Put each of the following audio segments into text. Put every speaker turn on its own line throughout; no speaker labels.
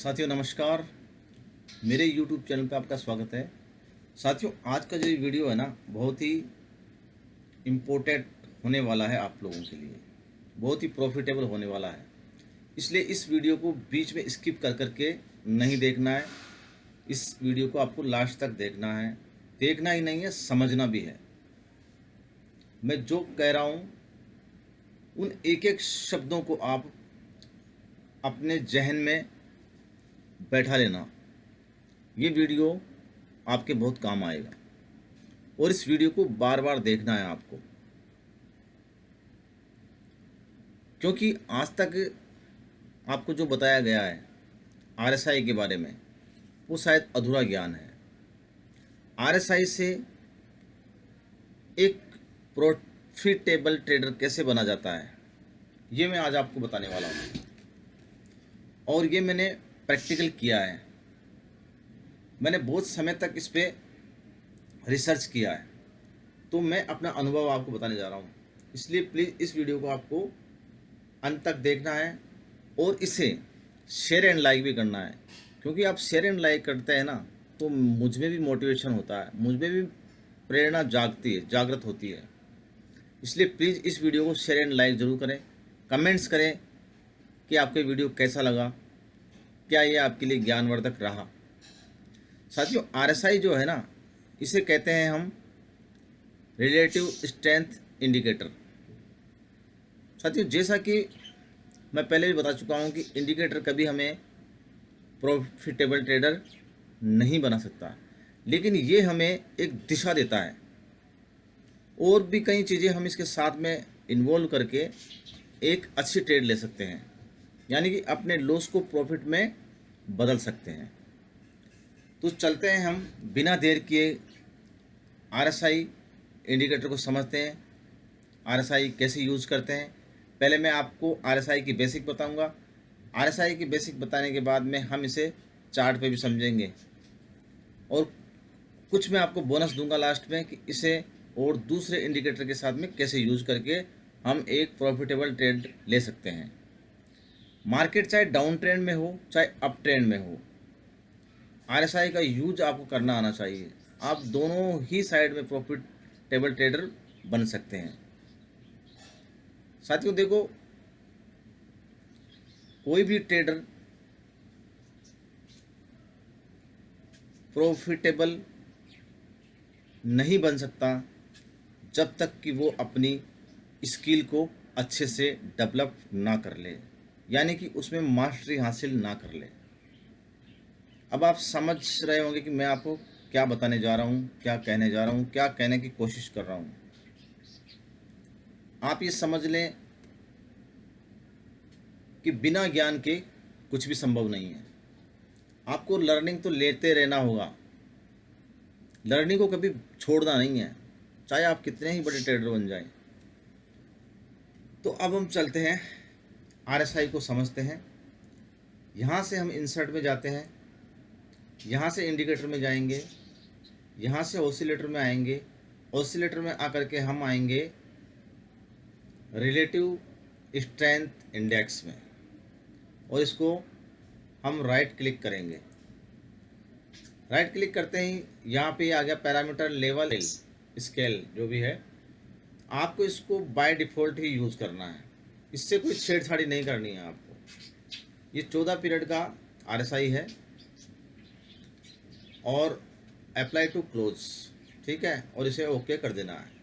साथियों नमस्कार। मेरे YouTube चैनल पे आपका स्वागत है। साथियों आज का जो वीडियो है ना बहुत ही इम्पोर्टेंट होने वाला है आप लोगों के लिए, बहुत ही प्रॉफिटेबल होने वाला है। इसलिए इस वीडियो को बीच में स्किप कर करके नहीं देखना है। इस वीडियो को आपको लास्ट तक देखना है। देखना ही नहीं है, समझना भी है। मैं जो कह रहा हूँ उन एक एक शब्दों को आप अपने जहन में बैठा लेना। ये वीडियो आपके बहुत काम आएगा और इस वीडियो को बार बार देखना है आपको, क्योंकि आज तक आपको जो बताया गया है आरएसआई के बारे में वो शायद अधूरा ज्ञान है। आरएसआई से एक प्रॉफिटेबल ट्रेडर कैसे बना जाता है ये मैं आज आपको बताने वाला हूँ, और ये मैंने प्रैक्टिकल किया है। मैंने बहुत समय तक इस पे रिसर्च किया है, तो मैं अपना अनुभव आपको बताने जा रहा हूँ। इसलिए प्लीज़ इस वीडियो को आपको अंत तक देखना है और इसे शेयर एंड लाइक भी करना है, क्योंकि आप शेयर एंड लाइक करते हैं ना तो मुझ में भी मोटिवेशन होता है, मुझ में भी प्रेरणा जागृत होती है। इसलिए प्लीज़ इस वीडियो को शेयर एंड लाइक ज़रूर करें, कमेंट्स करें कि आपको वीडियो कैसा लगा, क्या ये आपके लिए ज्ञानवर्धक रहा। साथियों आरएसआई जो है ना इसे कहते हैं हम रिलेटिव स्ट्रेंथ इंडिकेटर। साथियों जैसा कि मैं पहले भी बता चुका हूँ कि इंडिकेटर कभी हमें प्रॉफिटेबल ट्रेडर नहीं बना सकता, लेकिन ये हमें एक दिशा देता है और भी कई चीज़ें हम इसके साथ में इन्वॉल्व करके एक अच्छी ट्रेड ले सकते हैं, यानी कि अपने लॉस को प्रॉफिट में बदल सकते हैं। तो चलते हैं हम बिना देर किए आरएसआई इंडिकेटर को समझते हैं, आरएसआई कैसे यूज़ करते हैं। पहले मैं आपको आरएसआई की बेसिक बताऊंगा। आरएसआई की बेसिक बताने के बाद में हम इसे चार्ट पे भी समझेंगे और कुछ मैं आपको बोनस दूंगा लास्ट में कि इसे और दूसरे इंडिकेटर के साथ में कैसे यूज़ करके हम एक प्रॉफिटेबल ट्रेड ले सकते हैं। मार्केट चाहे डाउन ट्रेंड में हो चाहे अप ट्रेंड में हो, आरएसआई का यूज आपको करना आना चाहिए। आप दोनों ही साइड में प्रॉफिटेबल ट्रेडर बन सकते हैं। साथियों देखो, कोई भी ट्रेडर प्रॉफिटेबल नहीं बन सकता जब तक कि वो अपनी स्किल को अच्छे से डेवलप ना कर ले, यानी कि उसमें मास्टरी हासिल ना कर ले। अब आप समझ रहे होंगे कि मैं आपको क्या बताने जा रहा हूँ, क्या कहने जा रहा हूँ, क्या कहने की कोशिश कर रहा हूँ। आप ये समझ लें कि बिना ज्ञान के कुछ भी संभव नहीं है। आपको लर्निंग तो लेते रहना होगा, लर्निंग को कभी छोड़ना नहीं है, चाहे आप कितने ही बड़े ट्रेडर बन जाएं। तो अब हम चलते हैं आरएसआई को समझते हैं। यहाँ से हम इंसर्ट में जाते हैं, यहाँ से इंडिकेटर में जाएंगे, यहाँ से ऑसिलेटर में आएंगे, ऑसिलेटर में आकर के हम आएंगे रिलेटिव स्ट्रेंथ इंडेक्स में, और इसको हम राइट क्लिक करेंगे। राइट क्लिक करते ही यहाँ पे आ गया पैरामीटर लेवल स्केल जो भी है। आपको इसको बाय डिफ़ॉल्ट ही यूज़ करना है, इससे कोई छेड़छाड़ी नहीं करनी है आपको। ये 14 पीरियड का आरएसआई है और अप्लाई टू क्लोज, ठीक है, और इसे ओके कर देना है।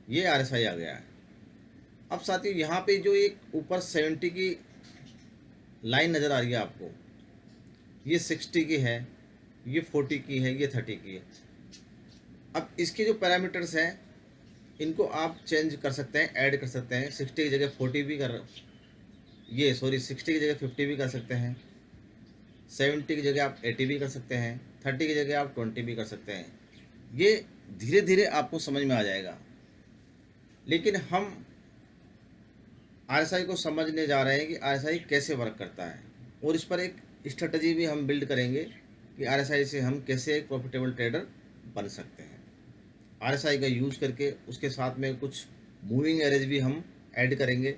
ये आरएसआई आ गया है। अब साथियों यहाँ पे जो एक ऊपर 70 की लाइन नज़र आ रही है आपको, ये 60 की है, ये 40 की है, ये 30 की है। अब इसके जो पैरामीटर्स हैं इनको आप चेंज कर सकते हैं, ऐड कर सकते हैं। 60 की जगह 40 भी कर, ये सॉरी 60 की जगह 50 भी कर सकते हैं, 70 की जगह आप 80 भी कर सकते हैं, 30 की जगह आप 20 भी कर सकते हैं। ये धीरे धीरे आपको समझ में आ जाएगा, लेकिन हम आरएसआई को समझने जा रहे हैं कि आरएसआई कैसे वर्क करता है, और इस पर एक स्ट्रेटजी भी हम बिल्ड करेंगे कि आरएसआई से हम कैसे एक प्रॉफिटेबल ट्रेडर बन सकते हैं। आरएसआई का यूज़ करके उसके साथ में कुछ मूविंग एवरेज भी हम ऐड करेंगे,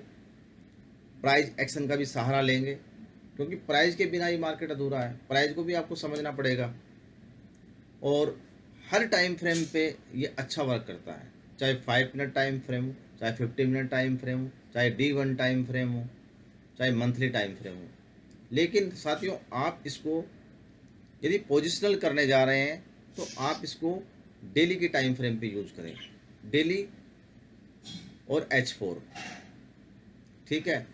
प्राइस एक्शन का भी सहारा लेंगे, क्योंकि प्राइस के बिना ही मार्केट अधूरा है, प्राइस को भी आपको समझना पड़ेगा। और हर टाइम फ्रेम पे ये अच्छा वर्क करता है, चाहे 5 मिनट टाइम फ्रेम हो, चाहे 50 मिनट टाइम फ्रेम हो, चाहे D1 टाइम फ्रेम हो, चाहे मंथली टाइम फ्रेम हो। लेकिन साथियों, आप इसको यदि पोजिशनल करने जा रहे हैं तो आप इसको डेली के टाइम फ्रेम पे यूज़ करें, डेली और H4, ठीक है।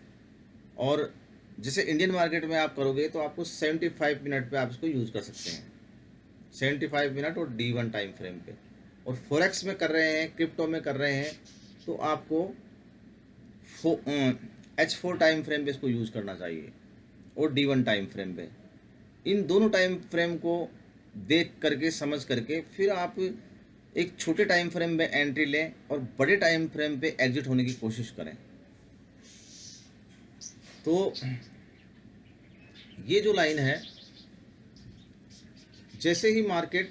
और जैसे इंडियन मार्केट में आप करोगे तो आपको 75 मिनट पे आप इसको यूज़ कर सकते हैं, 75 मिनट और D1 टाइम फ्रेम पे। और फॉरेक्स में कर रहे हैं, क्रिप्टो में कर रहे हैं, तो आपको H4 टाइम फ्रेम पे इसको यूज़ करना चाहिए और D1 टाइम फ्रेम पे। इन दोनों टाइम फ्रेम को देख करके, समझ करके, फिर आप एक छोटे टाइम फ्रेम में एंट्री लें और बड़े टाइम फ्रेम पे एग्जिट होने की कोशिश करें। तो ये जो लाइन है, जैसे ही मार्केट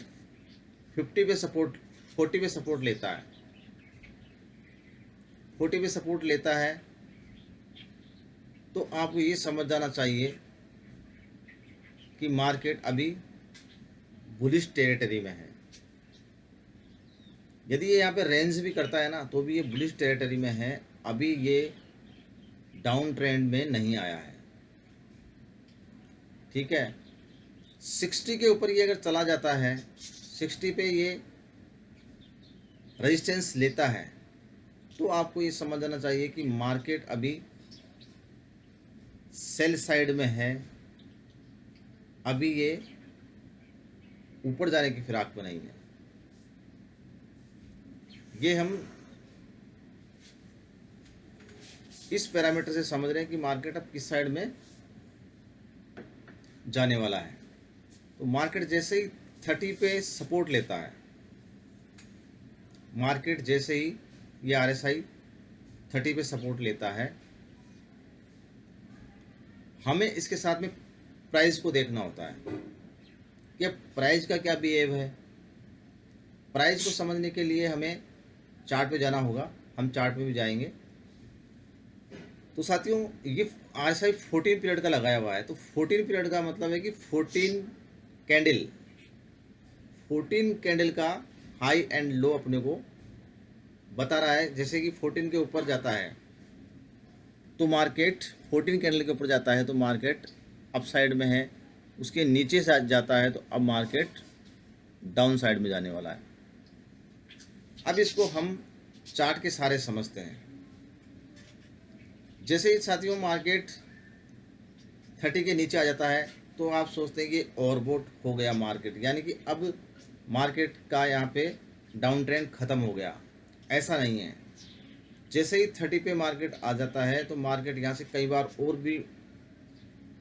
50 पे सपोर्ट, 40 पे सपोर्ट लेता है, 40 पे सपोर्ट लेता है, तो आपको ये समझ जाना चाहिए कि मार्केट अभी बुलिश टेरिटरी में है। यदि ये यहाँ पे रेंज भी करता है ना, तो भी ये बुलिश टेरिटरी में है, अभी ये डाउन ट्रेंड में नहीं आया है, ठीक है। 60 के ऊपर ये अगर चला जाता है, 60 पे ये रेजिस्टेंस लेता है, तो आपको ये समझ जाना चाहिए कि मार्केट अभी सेल साइड में है, अभी ये ऊपर जाने की फिराक में नहीं है। ये हम इस पैरामीटर से समझ रहे हैं कि मार्केट अब किस साइड में जाने वाला है। तो मार्केट जैसे ही 30 पे सपोर्ट लेता है, मार्केट जैसे ही ये RSI 30 पे सपोर्ट लेता है, हमें इसके साथ में प्राइस को देखना होता है कि प्राइस का क्या बिहेव है। प्राइस को समझने के लिए हमें चार्ट पे जाना होगा, हम चार्ट पे भी जाएंगे। तो साथियों, ये RSI 14 पीरियड का लगाया हुआ है, तो 14 पीरियड का मतलब है कि 14 कैंडल का हाई एंड लो अपने को बता रहा है। जैसे कि 14 के ऊपर जाता है तो मार्केट 14 कैंडल के ऊपर जाता है तो मार्केट अप साइड में है, उसके नीचे से जाता है तो अब मार्केट डाउन साइड में जाने वाला है। अब इसको हम चार्ट के सहारे समझते हैं। जैसे ही साथियों मार्केट 30 के नीचे आ जाता है तो आप सोचते हैं कि ओवरबॉट हो गया मार्केट, यानी कि अब मार्केट का यहाँ पे डाउन ट्रेंड ख़त्म हो गया। ऐसा नहीं है। जैसे ही 30 पे मार्केट आ जाता है तो मार्केट यहाँ से कई बार और भी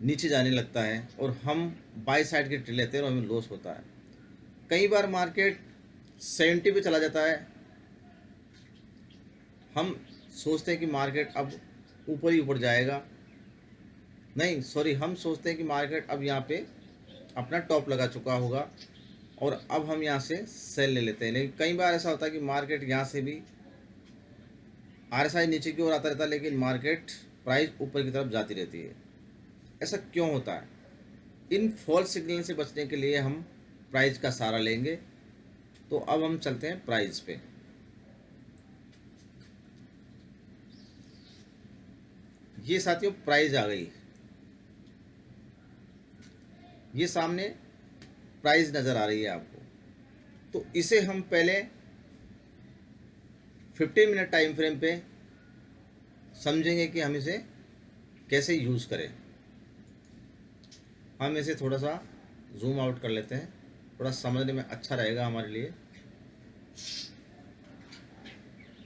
नीचे जाने लगता है और हम बाई साइड के ट्रेड लेते हैं और हमें लॉस होता है। कई बार मार्केट 70 पे चला जाता है, हम सोचते हैं कि मार्केट अब ऊपर ही ऊपर जाएगा, नहीं सॉरी, हम सोचते हैं कि मार्केट अब यहाँ पे अपना टॉप लगा चुका होगा और अब हम यहाँ से सेल ले लेते हैं। लेकिन कई बार ऐसा होता है कि मार्केट यहाँ से भी RSI नीचे की ओर आता रहता है लेकिन मार्केट प्राइस ऊपर की तरफ जाती रहती है। ऐसा क्यों होता है? इन फॉल्स सिग्नल से बचने के लिए हम प्राइस का सहारा लेंगे। तो अब हम चलते हैं प्राइस पे। ये साथियों प्राइस आ गई, ये सामने प्राइस नज़र आ रही है आपको। तो इसे हम पहले 15 मिनट टाइम फ्रेम पे समझेंगे कि हम इसे कैसे यूज़ करें। हम इसे थोड़ा सा जूम आउट कर लेते हैं, थोड़ा समझने में अच्छा रहेगा हमारे लिए।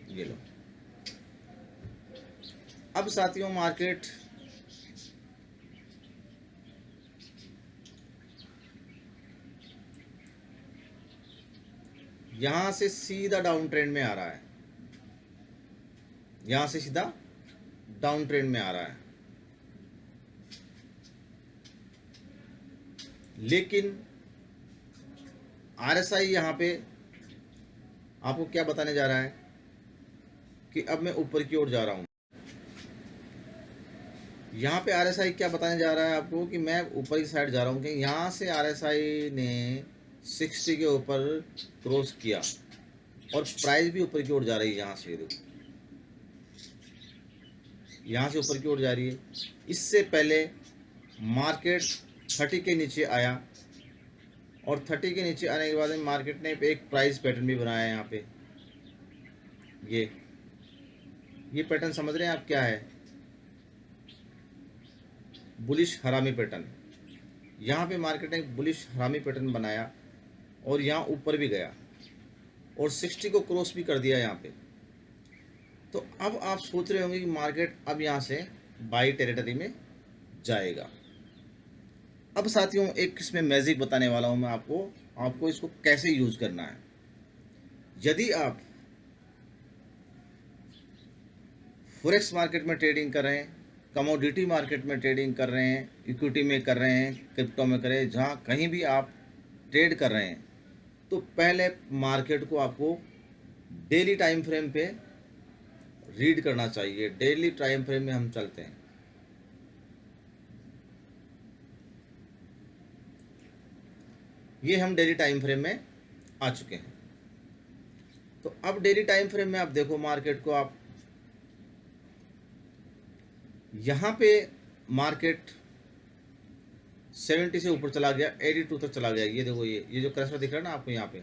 ये लो। अब साथियों मार्केट यहाँ से सीधा डाउन ट्रेंड में आ रहा है, यहाँ से सीधा डाउन ट्रेंड में आ रहा है। लेकिन RSI यहाँ पे आपको क्या बताने जा रहा है कि अब मैं ऊपर की ओर जा रहा हूँ। यहाँ पे आरएसआई क्या बताने जा रहा है आपको कि मैं ऊपर की साइड जा रहा हूँ कि यहाँ से आरएसआई ने 60 के ऊपर क्रॉस किया और प्राइस भी ऊपर की ओर जा रही है। यहाँ से देखो, यहाँ से ऊपर की ओर जा रही है। इससे पहले मार्केट 30 के नीचे आया और 30 के नीचे आने के बाद में मार्केट ने एक प्राइस पैटर्न भी बनाया है। यहाँ पे ये पैटर्न समझ रहे हैं आप क्या है? बुलिश हरामी पैटर्न। यहाँ पे मार्केट ने एक बुलिश हरामी पैटर्न बनाया और यहाँ ऊपर भी गया और 60 को क्रॉस भी कर दिया यहाँ पे। तो अब आप सोच रहे होंगे कि मार्केट अब यहाँ से बाई टेरिटरी में जाएगा। अब साथियों एक इसमें मैजिक बताने वाला हूँ मैं आपको इसको कैसे यूज करना है। यदि आप फॉरेक्स मार्केट में ट्रेडिंग कर रहे हैं, कमोडिटी मार्केट में ट्रेडिंग कर रहे हैं, इक्विटी में कर रहे हैं, क्रिप्टो में कर रहे हैं, जहाँ कहीं भी आप ट्रेड कर रहे हैं, तो पहले मार्केट को आपको डेली टाइम फ्रेम पे रीड करना चाहिए। डेली टाइम फ्रेम में हम चलते हैं। ये हम डेली टाइम फ्रेम में आ चुके हैं। तो अब डेली टाइम फ्रेम में आप देखो मार्केट को, आप यहाँ पे मार्केट 70 से ऊपर चला गया, 82 तक चला गया। ये देखो, ये जो कर्सर दिख रहा है ना आपको, यहाँ पे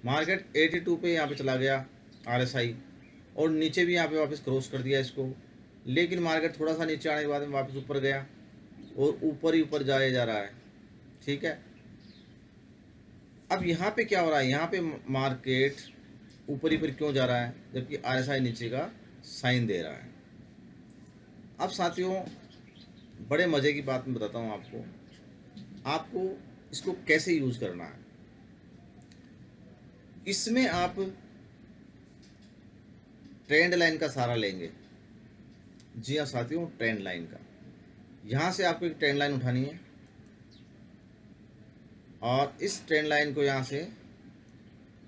मार्केट 82 पे यहाँ पे चला गया आरएसआई, और नीचे भी यहाँ पे वापस क्रॉस कर दिया इसको। लेकिन मार्केट थोड़ा सा नीचे आने के बाद में वापस ऊपर गया और ऊपर ही ऊपर जाया जा रहा है। ठीक है, अब यहाँ पे क्या हो रहा है? यहाँ पे मार्केट ऊपर ही पर क्यों जा रहा है जबकि आरएसआई नीचे का साइन दे रहा है? अब साथियों बड़े मज़े की बात मैं बताता हूँ आपको इसको कैसे यूज़ करना है। इसमें आप ट्रेंड लाइन का सहारा लेंगे। जी हाँ साथियों, ट्रेंड लाइन का। यहाँ से आपको एक ट्रेंड लाइन उठानी है और इस ट्रेंड लाइन को यहाँ से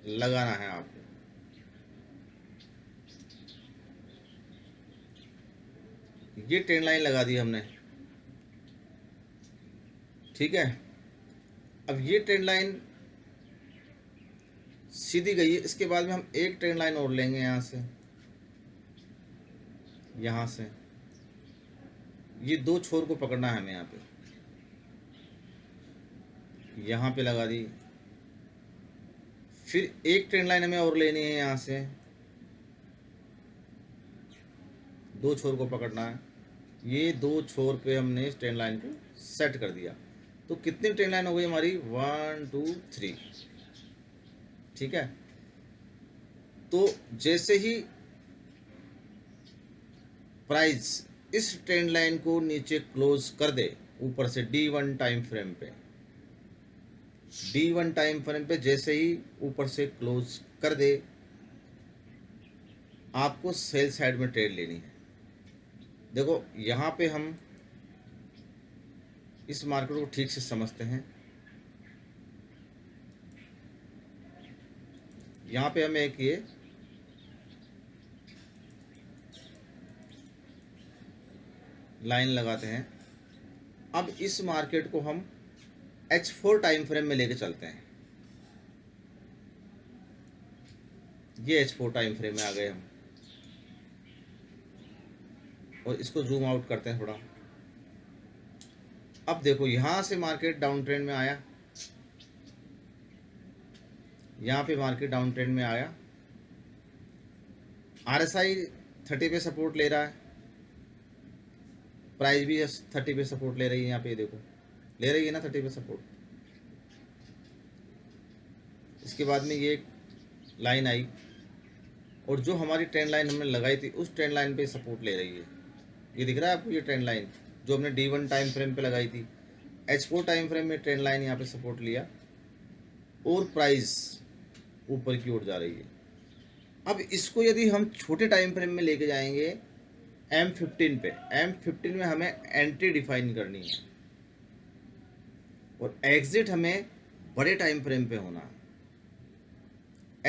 लगाना है आपको। ये ट्रेंड लाइन लगा दी हमने, ठीक है। अब ये ट्रेंड लाइन सीधी गई है। इसके बाद में हम एक ट्रेंड लाइन और लेंगे यहाँ से ये दो छोर को पकड़ना है हमें। यहाँ पे लगा दी। फिर एक ट्रेंड लाइन हमें और लेनी है, यहाँ से दो छोर को पकड़ना है। ये दो छोर पे हमने इस ट्रेंड लाइन को सेट कर दिया। तो कितनी ट्रेंड लाइन हो गई हमारी? 1 2 3। ठीक है, तो जैसे ही प्राइस इस ट्रेंड लाइन को नीचे क्लोज कर दे ऊपर से D1 टाइम फ्रेम पे, D1 टाइम फ्रेम पे जैसे ही ऊपर से क्लोज कर दे, आपको सेल साइड में ट्रेड लेनी है। देखो यहाँ पे हम इस मार्केट को ठीक से समझते हैं। यहाँ पे हम एक ये लाइन लगाते हैं। अब इस मार्केट को हम H4 टाइम फ्रेम में लेके चलते हैं। ये H4 टाइम फ्रेम में आ गए हम, और इसको जूम आउट करते हैं थोड़ा। अब देखो यहाँ से मार्केट डाउन ट्रेंड में आया, यहाँ पे मार्केट डाउन ट्रेंड में आया। आरएसआई 30 पे सपोर्ट ले रहा है, प्राइस भी 30 पे सपोर्ट ले रही है। यहाँ पे देखो, ले रही है ना 30 पे सपोर्ट। इसके बाद में ये एक लाइन आई और जो हमारी ट्रेंड लाइन हमने लगाई थी उस ट्रेंड लाइन पे सपोर्ट ले रही है। ये दिख रहा है आपको, ये ट्रेंड लाइन जो हमने D1 टाइम फ्रेम पे लगाई थी। H4 टाइम फ्रेम में ट्रेंड लाइन यहाँ पे सपोर्ट लिया और प्राइस ऊपर की ओर जा रही है। अब इसको यदि हम छोटे टाइम फ्रेम में लेके जाएंगे M15 पे, M15 में हमें एंट्री डिफाइन करनी है और एग्जिट हमें बड़े टाइम फ्रेम पे होना है,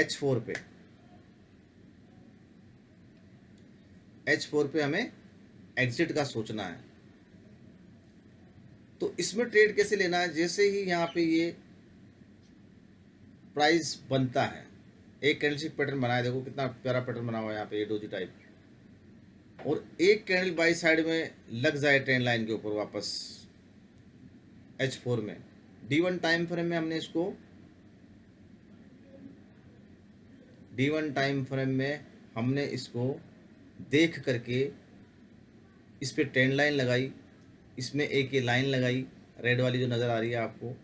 H4 पे। H4 पे हमें एग्जिट का सोचना है। तो इसमें ट्रेड कैसे लेना है, जैसे ही यहाँ पे ये प्राइस बनता है, एक कैंडलस्टिक पैटर्न बनाया, देखो कितना प्यारा पैटर्न बना हुआ है यहाँ पे, ये डोजी टाइप, और एक कैंडल बाई साइड में लग जाए ट्रेंड लाइन के ऊपर वापस H4 में, D1 टाइम फ्रेम में हमने इसको, D1 टाइम फ्रेम में हमने इसको देख करके इस पे ट्रेंड लाइन लगाई, इसमें एक ये लाइन लगाई रेड वाली जो नज़र आ रही है आपको,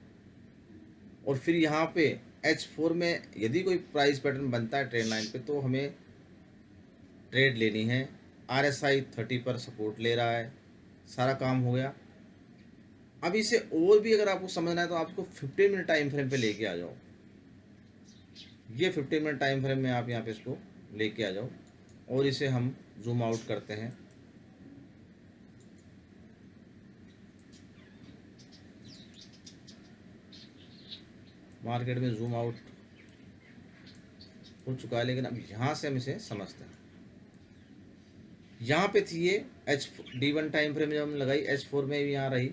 और फिर यहाँ पे H4 में यदि कोई प्राइस पैटर्न बनता है ट्रेंड लाइन पे तो हमें ट्रेड लेनी है। RSI 30 पर सपोर्ट ले रहा है, सारा काम हो गया। अब इसे और भी अगर आपको समझना है तो आपको 15 मिनट टाइम फ्रेम पे लेके आ जाओ, ये 15 मिनट टाइम फ्रेम में आप यहाँ पे इसको लेके आ जाओ, और इसे हम जूम आउट करते हैं। मार्केट में जूम आउट हो चुका है, लेकिन अब यहाँ से हम इसे समझते हैं। यहाँ पे थी ये D1 टाइम फ्रेम, जब हम लगाई H4 में भी यहाँ रही।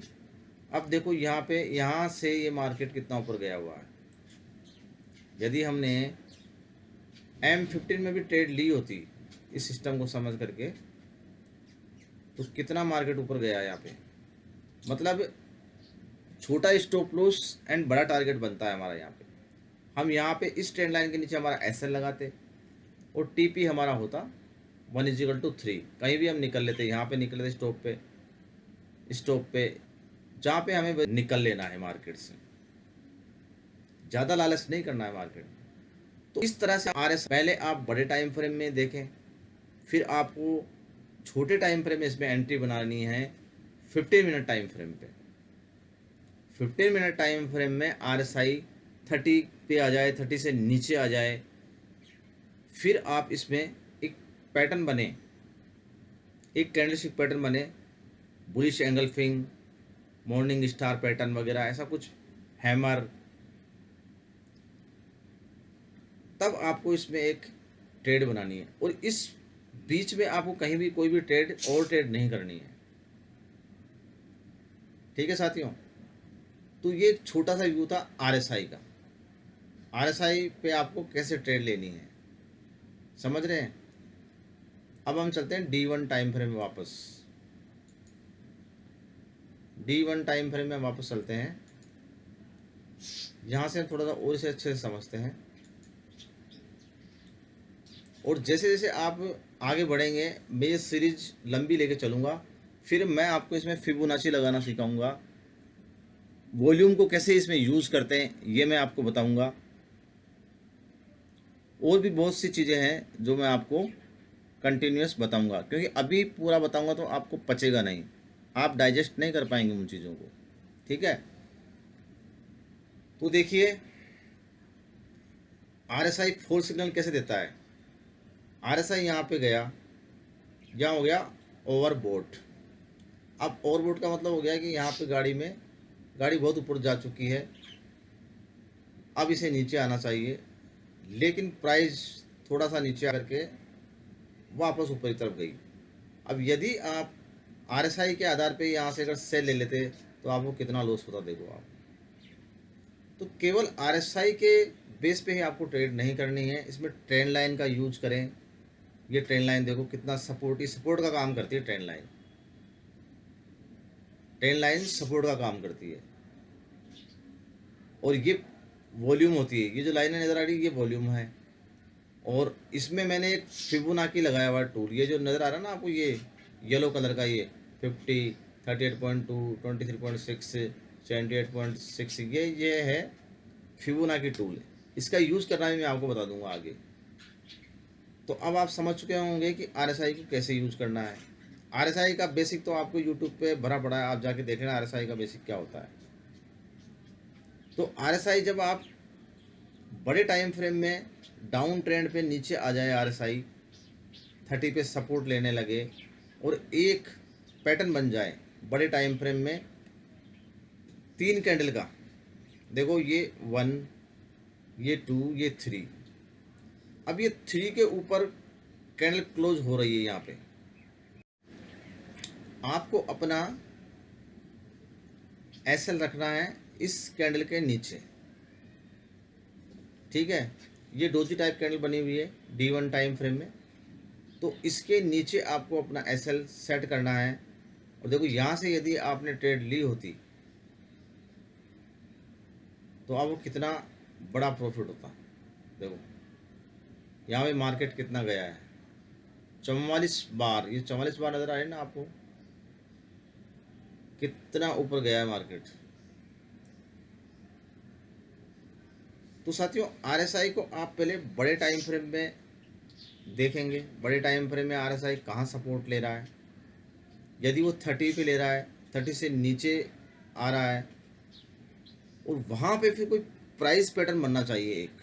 अब देखो यहाँ पे, यहाँ से ये मार्केट कितना ऊपर गया हुआ है। यदि हमने M15 में भी ट्रेड ली होती इस सिस्टम को समझ करके, तो कितना मार्केट ऊपर गया है यहाँ पे, मतलब छोटा स्टॉप लॉस एंड बड़ा टारगेट बनता है हमारा यहाँ पे। हम यहाँ पे इस ट्रेंड लाइन के नीचे हमारा SL लगाते और TP हमारा होता 1=3, कहीं भी हम निकल लेते, यहाँ पे निकल लेते स्टॉप पे जहाँ पे हमें निकल लेना है मार्केट से, ज़्यादा लालच नहीं करना है मार्केट में। तो इस तरह से RSI पहले आप बड़े टाइम फ्रेम में देखें, फिर आपको छोटे टाइम फ्रेम में इसमें एंट्री बनानी है 15 मिनट टाइम फ्रेम पे। 15 मिनट टाइम फ्रेम में RSI 30 पे आ जाए, 30 से नीचे आ जाए, फिर आप इसमें एक पैटर्न बने, एक कैंडलस्टिक पैटर्न बने, bullish engulfing, morning star pattern वगैरह, ऐसा कुछ, हैमर, तब आपको इसमें एक ट्रेड बनानी है। और इस बीच में आपको कहीं भी कोई भी ट्रेड नहीं करनी है, ठीक है साथियों। तो ये एक छोटा सा व्यू था RSI का। RSI पे आपको कैसे ट्रेड लेनी है, समझ रहे हैं। अब हम चलते हैं D1 टाइम फ्रेम में वापस, D1 टाइम फ्रेम में वापस चलते हैं। यहाँ से हम थोड़ा सा और इसे अच्छे से समझते हैं, और जैसे जैसे आप आगे बढ़ेंगे मैं ये सीरीज लंबी लेके चलूँगा, फिर मैं आपको इसमें फिबोनाची लगाना सिखाऊंगा, वॉल्यूम को कैसे इसमें यूज़ करते हैं ये मैं आपको बताऊंगा, और भी बहुत सी चीज़ें हैं जो मैं आपको कंटिन्यूस बताऊंगा, क्योंकि अभी पूरा बताऊंगा तो आपको पचेगा नहीं, आप डाइजेस्ट नहीं कर पाएंगे उन चीज़ों को, ठीक है। तो देखिए RSI फॉल सिग्नल कैसे देता है। RSI यहाँ पे गया, यहाँ हो गया ओवरबोट। अब ओवरबोट का मतलब हो गया कि यहाँ पे गाड़ी बहुत ऊपर जा चुकी है, अब इसे नीचे आना चाहिए, लेकिन प्राइस थोड़ा सा नीचे आकर के वापस ऊपर की तरफ गई। अब यदि आप RSI के आधार पे यहाँ से अगर सेल ले लेते तो आपको कितना लॉस होता, देखो आप। तो केवल RSI के बेस पे ही आपको ट्रेड नहीं करनी है, इसमें ट्रेंड लाइन का यूज करें। ये ट्रेंड लाइन देखो कितना सपोर्ट का काम करती है। ट्रेंड लाइन सपोर्ट का काम करती है, और ये वॉल्यूम होती है। ये जो लाइनें नज़र आ रही है ये वॉल्यूम है, और इसमें मैंने एक फिबोनाची लगाया हुआ टूल, ये जो नज़र आ रहा है ना आपको, ये येलो कलर का, ये 50, 38.2, 23.6, 78.6, ये है फिबोनाची टूल। इसका यूज़ करना भी मैं आपको बता दूंगा आगे। तो अब आप समझ चुके होंगे कि RSI को कैसे यूज़ करना है। RSI का बेसिक तो आपको यूट्यूब पे भरा पड़ा है, आप जाके देख लेना RSI का बेसिक क्या होता है। तो RSI जब आप बड़े टाइम फ्रेम में डाउन ट्रेंड पे नीचे आ जाए, RSI 30 पे सपोर्ट लेने लगे और एक पैटर्न बन जाए बड़े टाइम फ्रेम में 3 कैंडल का, देखो ये 1, ये 2, ये 3, अब ये 3 के ऊपर कैंडल क्लोज हो रही है। यहाँ पे आपको अपना एसएल रखना है इस कैंडल के नीचे, ठीक है। ये डोजी टाइप कैंडल बनी हुई है D1 टाइम फ्रेम में, तो इसके नीचे आपको अपना एसएल सेट करना है। और देखो यहाँ से यदि आपने ट्रेड ली होती तो आपको कितना बड़ा प्रॉफिट होता। देखो यहाँ पे मार्केट कितना गया है, 44 बार, ये 44 बार नज़र आ रही है ना आपको, कितना ऊपर गया है मार्केट। तो साथियों आरएसआई को आप पहले बड़े टाइम फ्रेम में देखेंगे, बड़े टाइम फ्रेम में आरएसआई कहाँ सपोर्ट ले रहा है। यदि वो 30 पे ले रहा है, 30 से नीचे आ रहा है, और वहाँ पे फिर कोई प्राइस पैटर्न बनना चाहिए। एक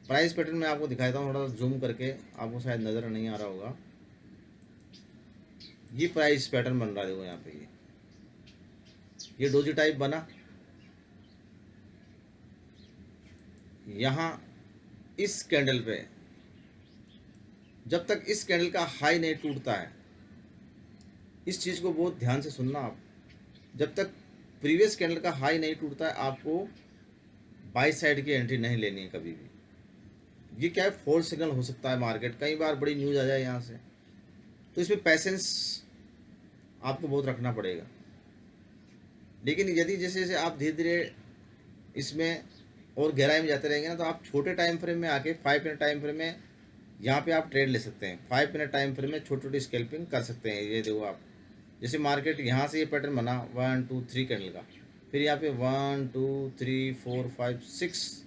प्राइस पैटर्न मैं आपको दिखाता हूँ, थोड़ा जूम करके, आपको शायद नज़र नहीं आ रहा होगा। ये प्राइस पैटर्न बन रहा है, देखो यहाँ पे ये डोजी टाइप बना, यहाँ इस कैंडल पे जब तक इस कैंडल का हाई नहीं टूटता है, इस चीज़ को बहुत ध्यान से सुनना आप, जब तक प्रीवियस कैंडल का हाई नहीं टूटता है आपको बाई साइड की एंट्री नहीं लेनी है कभी भी। ये क्या है, फॉल्स सिग्नल हो सकता है मार्केट, कई बार बड़ी न्यूज़ आ जाए यहाँ से, तो इसमें पैसेंस आपको बहुत रखना पड़ेगा। लेकिन यदि जैसे जैसे आप धीरे धीरे इसमें और गहराई में जाते रहेंगे ना, तो आप छोटे टाइम फ्रेम में आके 5 मिनट टाइम फ्रेम में यहाँ पे आप ट्रेड ले सकते हैं। 5 मिनट टाइम फ्रेम में छोटी छोटी स्कैल्पिंग कर सकते हैं। ये देखो आप, जैसे मार्केट यहाँ से ये पैटर्न बना 1 2 3 कैंडल का, फिर यहाँ पे 1 2 3 4 5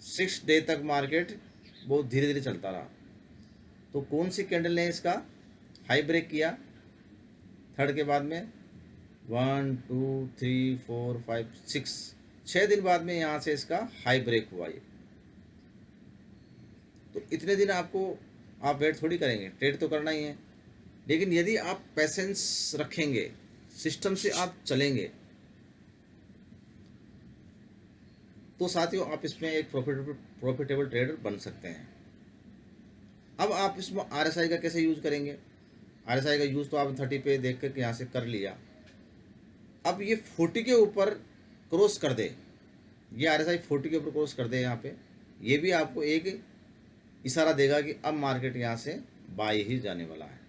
6 डे तक मार्केट बहुत धीरे धीरे चलता रहा। तो कौन सी कैंडल ने इसका हाई ब्रेक किया, थर्ड के बाद में 1 2 3 4 5 6 दिन बाद में यहाँ से इसका हाई ब्रेक हुआ। ये तो इतने दिन आपको आप वेट थोड़ी करेंगे, ट्रेड तो करना ही है। लेकिन यदि आप पैसेंस रखेंगे, सिस्टम से आप चलेंगे, तो साथियों आप इसमें एक प्रॉफिटेबल ट्रेडर बन सकते हैं। अब आप इसमें आरएसआई का कैसे यूज़ करेंगे। आरएसआई का यूज़ तो आप 30 पे देख कर यहाँ से कर लिया। अब ये 40 के ऊपर क्रॉस कर दे, ये आरएसआई 40 के ऊपर क्रॉस कर दे यहाँ पे, ये भी आपको एक इशारा देगा कि अब मार्केट यहाँ से बाई ही जाने वाला है।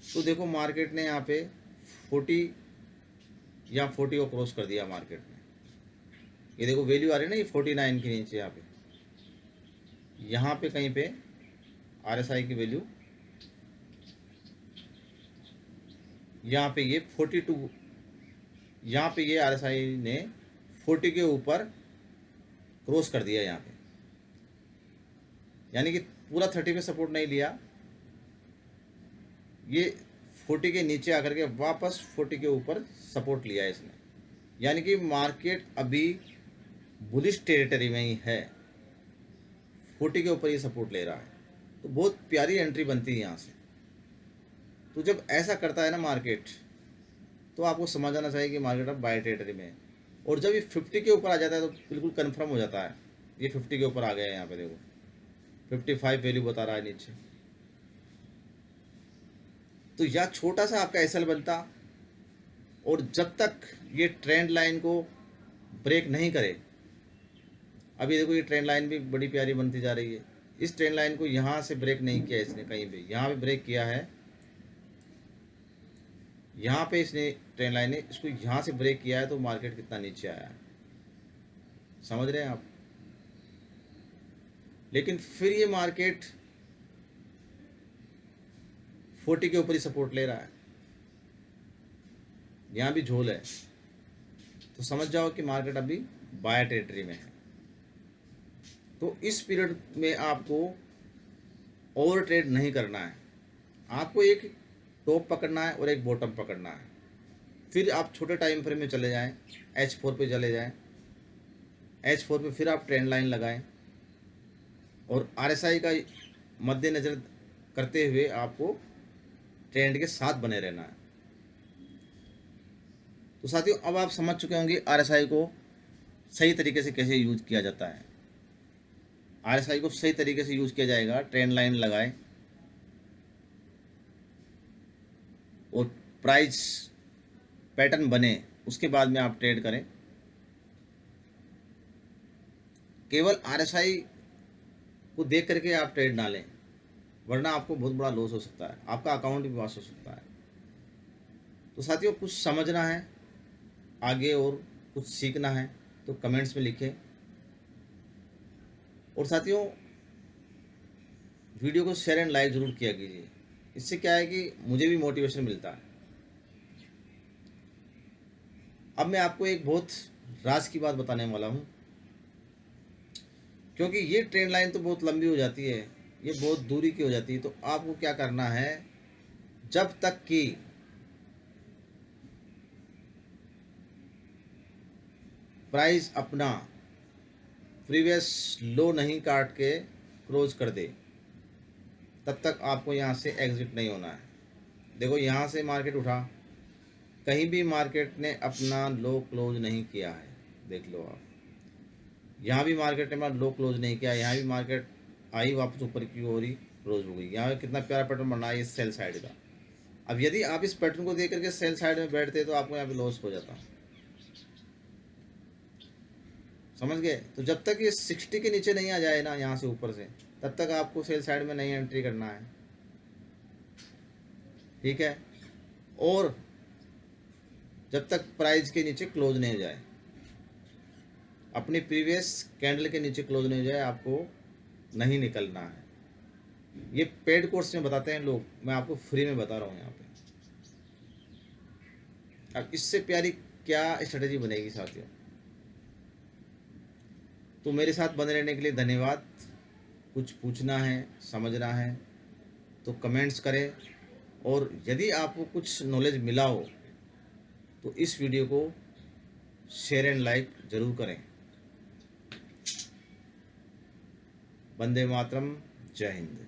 तो देखो मार्केट ने यहाँ पे 40 या 40 को क्रॉस कर दिया मार्केट ने। ये देखो वैल्यू आ रही है ना, ये 49 के नीचे यहाँ पे कहीं पे आरएसआई की वैल्यू, यहाँ पे ये 42, यहाँ पे ये आरएसआई ने 40 के ऊपर क्रॉस कर दिया यहाँ पे, यानी कि पूरा 30 पे सपोर्ट नहीं लिया, ये 40 के नीचे आकर के वापस 40 के ऊपर सपोर्ट लिया है इसने। यानी कि मार्केट अभी बुलिश टेरिटरी में ही है, 40 के ऊपर ये सपोर्ट ले रहा है। तो बहुत प्यारी एंट्री बनती है यहाँ से। तो जब ऐसा करता है ना मार्केट, तो आपको समझ आना चाहिए कि मार्केट अब बाय टेरिटरी में है। और जब ये 50 के ऊपर आ जाता है तो बिल्कुल कन्फर्म हो जाता है, ये 50 के ऊपर आ गया है। यहाँ पे देखो 55 वैल्यू बता रहा है नीचे। तो यह छोटा सा आपका एसएल बनता, और जब तक ये ट्रेंड लाइन को ब्रेक नहीं करे, अभी देखो ये ट्रेंड लाइन भी बड़ी प्यारी बनती जा रही है। इस ट्रेंड लाइन को यहाँ से ब्रेक नहीं किया इसने कहीं भी, यहाँ पे ब्रेक किया है, यहाँ पे इसने ट्रेंड लाइन ने इसको यहाँ से ब्रेक किया है, तो मार्केट कितना नीचे आया है, समझ रहे हैं आप। लेकिन फिर ये मार्केट 40 के ऊपर ही सपोर्ट ले रहा है, यहाँ भी झोल है, तो समझ जाओ कि मार्केट अभी बाय टेरिटरी में है। तो इस पीरियड में आपको ओवर ट्रेड नहीं करना है, आपको एक टॉप पकड़ना है और एक बॉटम पकड़ना है। फिर आप छोटे टाइम फ्रेम में चले जाएं, H4 पे चले जाएं, H4 पे फिर आप ट्रेंड लाइन लगाएं, और RSI का मद्देनज़र करते हुए आपको ट्रेंड के साथ बने रहना है। तो साथियों अब आप समझ चुके होंगे RSI को सही तरीके से कैसे यूज किया जाता है। RSI को सही तरीके से यूज किया जाएगा, ट्रेंड लाइन लगाएं और प्राइस पैटर्न बने उसके बाद में आप ट्रेड करें। केवल RSI को देख करके आप ट्रेड ना लें, वरना आपको बहुत बड़ा लॉस हो सकता है, आपका अकाउंट भी लॉस हो सकता है। तो साथियों, कुछ समझना है आगे और कुछ सीखना है तो कमेंट्स में लिखें। और साथियों, वीडियो को शेयर एंड लाइक ज़रूर किया कीजिए। इससे क्या है कि मुझे भी मोटिवेशन मिलता है। अब मैं आपको एक बहुत राज की बात बताने वाला हूँ, क्योंकि ये ट्रेंड लाइन तो बहुत लंबी हो जाती है, ये बहुत दूरी की हो जाती है। तो आपको क्या करना है, जब तक कि प्राइस अपना प्रीवियस लो नहीं काट के क्लोज कर दे, तब तक आपको यहाँ से एग्जिट नहीं होना है। देखो, यहाँ से मार्केट उठा, कहीं भी मार्केट ने अपना लो क्लोज नहीं किया है। देख लो आप, यहाँ भी मार्केट ने अपना लो क्लोज नहीं किया, यहाँ भी मार्केट आई वापस ऊपर की ओर ही क्लोज हो गई। यहाँ कितना प्यारा पैटर्न बना है इस सेल साइड का। अब यदि आप इस पैटर्न को देख करके सेल साइड में बैठते तो आपको यहाँ पे लॉस हो जाता, समझ गए। तो जब तक ये 60 के नीचे नहीं आ जाए ना यहाँ से ऊपर से, तब तक आपको सेल साइड में नहीं एंट्री करना है, ठीक है। और जब तक प्राइस के नीचे क्लोज नहीं हो जाए, अपनी प्रीवियस कैंडल के नीचे क्लोज नहीं हो जाए, आपको नहीं निकलना है। ये पेड कोर्स में बताते हैं लोग, मैं आपको फ्री में बता रहा हूँ यहाँ पे। अब इससे प्यारी क्या स्ट्रेटेजी बनेगी साथियों। तो मेरे साथ बने रहने के लिए धन्यवाद। कुछ पूछना है, समझना है तो कमेंट्स करें, और यदि आपको कुछ नॉलेज मिला हो तो इस वीडियो को शेयर एंड लाइक ज़रूर करें। वंदे मातरम, जय हिंद।